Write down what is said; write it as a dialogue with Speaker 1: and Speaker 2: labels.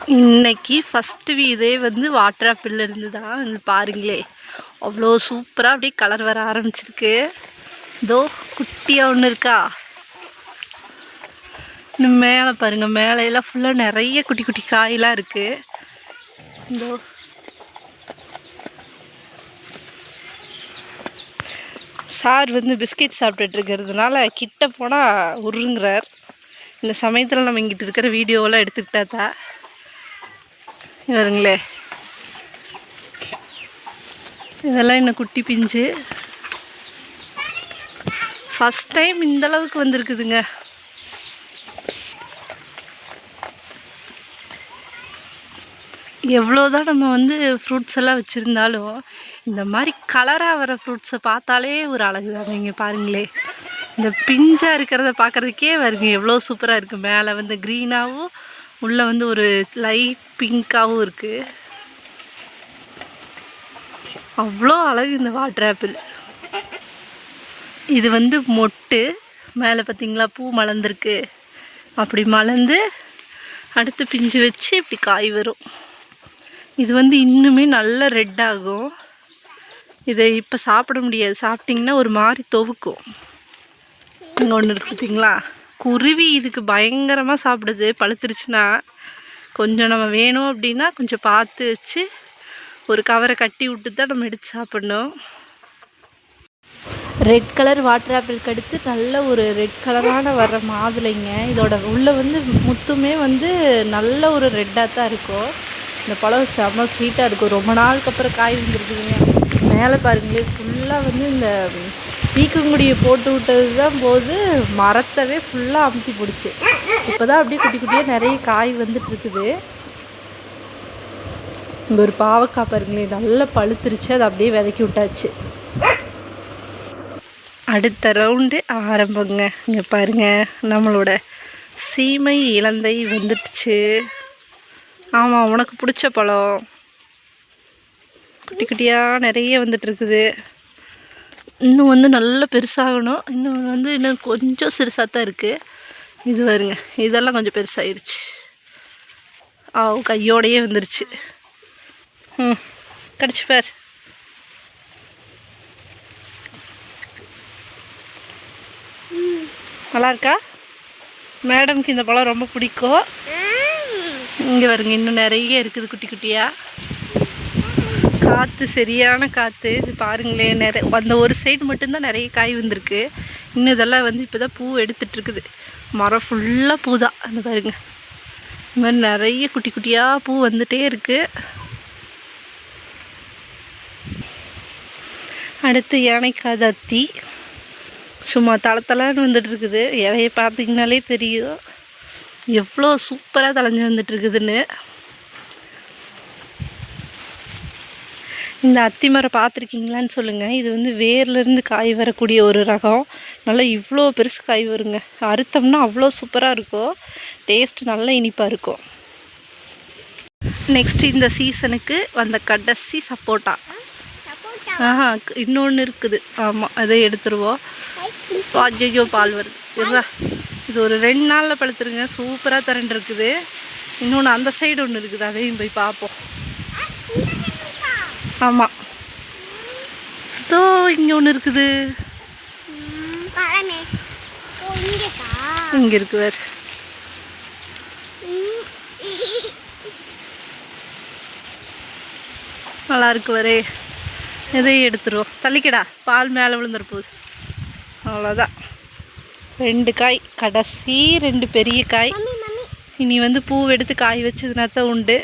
Speaker 1: இன்னைக்கு ஃபஸ்ட்டு இதே வந்து வாட்டர் ஆப்பிள் இருந்து தான் வந்து பாருங்களே, அவ்வளோ சூப்பராக அப்படியே கலர் வர ஆரம்பிச்சிருக்கு. இதோ குட்டியாக ஒன்று இருக்கா, இன்னும் மேலே பாருங்கள், மேலையெல்லாம் ஃபுல்லாக நிறைய குட்டி குட்டி காயெல்லாம் இருக்குது. இதோ சார் வந்து பிஸ்கெட் சாப்பிட்டுட்டு இருக்கிறதுனால கிட்ட போனால் உருங்குறார். இந்த சமயத்தில் நம்ம இங்கிட்டு இருக்கிற வீடியோவெல்லாம் எடுத்துக்கிட்டா தான் வருங்களே. இதெல்லாம் இன்னும் குட்டி பிஞ்சு, ஃபஸ்ட் டைம் இந்தளவுக்கு வந்திருக்குதுங்க. எவ்வளோதான் நம்ம வந்து ஃப்ரூட்ஸ் எல்லாம் வச்சுருந்தாலும் இந்த மாதிரி கலராக வர ஃப்ரூட்ஸை பார்த்தாலே ஒரு அழகு தாங்க. இங்கே பாருங்களே, இந்த பிஞ்சாக இருக்கிறத பார்க்குறதுக்கே வருங்க எவ்வளோ சூப்பராக இருக்குது. மேலே வந்து க்ரீனாகவும் உள்ளே வந்து ஒரு லைட் பிங்க்காகவும் இருக்குது. அவ்வளோ அழகு இந்த வாட்டர் ஆப்பிள். இது வந்து மொட்டு, மேலே பார்த்திங்களா பூ மலர்ந்துருக்கு. அப்படி மலர்ந்து அடுத்து பிஞ்சு வச்சு இப்படி காய் வரும். இது வந்து இன்னுமே நல்ல ரெட் ஆகும். இதை இப்போ சாப்பிட முடியாது, சாப்பிட்டிங்கன்னா ஒரு மாதிரி துவக்கும். இங்கே ஒன்று இருக்குது பார்த்திங்களா, குருவி இதுக்கு பயங்கரமாக சாப்பிடுது. பழுத்துருச்சுன்னா கொஞ்சம் நம்ம வேணும் அப்படின்னா கொஞ்சம் பார்த்து வச்சு ஒரு கவரை கட்டி விட்டு தான் நம்ம எடுத்து சாப்பிட்ணும். ரெட் கலர் வாட்டர் ஆப்பிளுக்கு அடுத்து நல்ல ஒரு ரெட் கலரான வர்ற மாதுளைங்க. இதோட உள்ளே வந்து முத்துமே வந்து நல்ல ஒரு ரெட்டாக தான் இருக்கும். இந்த பழம் செம்ம ஸ்வீட்டாக இருக்கும். ரொம்ப நாளுக்கு அப்புறம் காய் வந்துருக்குதுங்க. மேலே பாருங்களேன், ஃபுல்லாக வந்து இந்த பீக்கங்குடியை போட்டு விட்டது தான் போது மரத்தவே ஃபுல்லாக அமுத்தி பிடிச்சி இப்போ தான் அப்படியே குட்டி குட்டியாக நிறைய காய் வந்துட்டுருக்குது. இங்கே ஒரு பாவக்காய் பாருங்களேன், நல்லா பழுத்துருச்சு. அதை அப்படியே விதைக்கி விட்டாச்சு. அடுத்த ரவுண்டு ஆரம்பங்க. இங்கே பாருங்கள், நம்மளோட சீமை இலந்தை வந்துடுச்சு. ஆமாம், உனக்கு பிடிச்ச பழம் குட்டி குட்டியாக நிறைய வந்துட்டுருக்குது. இன்னும் வந்து நல்லா பெருசாகணும். இன்னும் வந்து இன்னும் கொஞ்சம் சிறுசாக தான் இருக்குது. இது வருங்க, இதெல்லாம் கொஞ்சம் பெருசாகிருச்சு. கையோடையே வந்துருச்சு. கடிச்சு பார். நல்லா இருக்கா? மேடம்க்கு இந்த பழம் ரொம்ப பிடிக்கும். இங்கே வருங்க, இன்னும் நிறைய இருக்குது குட்டி குட்டியாக. காற்று சரியான காற்று. இது பாருங்களேன், அந்த ஒரு சைடு மட்டும்தான் நிறைய காய் வந்திருக்கு. இன்னும் இதெல்லாம் வந்து இப்போ தான் பூ எடுத்துகிட்ருக்குது. மரம் ஃபுல்லாக பூ தான். அந்த பாருங்க, இந்த மாதிரி நிறைய குட்டி குட்டியாக பூ வந்துகிட்டே இருக்குது. அடுத்து யானைக்காய் அத்தி சும்மா தளன்னு வந்துட்டுருக்குது. இலையை பார்த்திங்கனாலே தெரியும் எவ்வளோ சூப்பராக தளைஞ்சு வந்துட்டுருக்குதுன்னு. இந்த அத்தி மரம் பார்த்துருக்கீங்களான்னு சொல்லுங்கள். இது வந்து வேர்லேருந்து காய் வரக்கூடிய ஒரு ரகம். நல்லா இவ்வளோ பெருசு காய் வருங்க. அறுத்தோம்னா அவ்வளோ சூப்பராக இருக்கும். டேஸ்ட்டு நல்லா இனிப்பாக இருக்கும். நெக்ஸ்ட்டு இந்த சீசனுக்கு வந்த கடைசி சப்போட்டா. இன்னொன்று இருக்குது. ஆமாம், அதை எடுத்துருவோம். ஐயோ, பால் வருது. இது ஒரு 2 நாளில் பழுத்துருங்க. சூப்பராக திரண்டு இருக்குது. இன்னொன்று அந்த சைடு ஒன்று இருக்குது, அதையும் போய் பார்ப்போம். ஆமாம், இதோ இங்கே ஒன்று இருக்குது. இங்கே இருக்கு வேறு. நல்லா இருக்கு வரே. இதையும் எடுத்துருவோம். தள்ளிக்கடா, பால் மேலே விழுந்துற போகுது. அவ்வளோதான். 2 காய், கடைசி 2 பெரிய காய். இனி வந்து பூ எடுத்து காய் வச்சதுனா தான் உண்டு.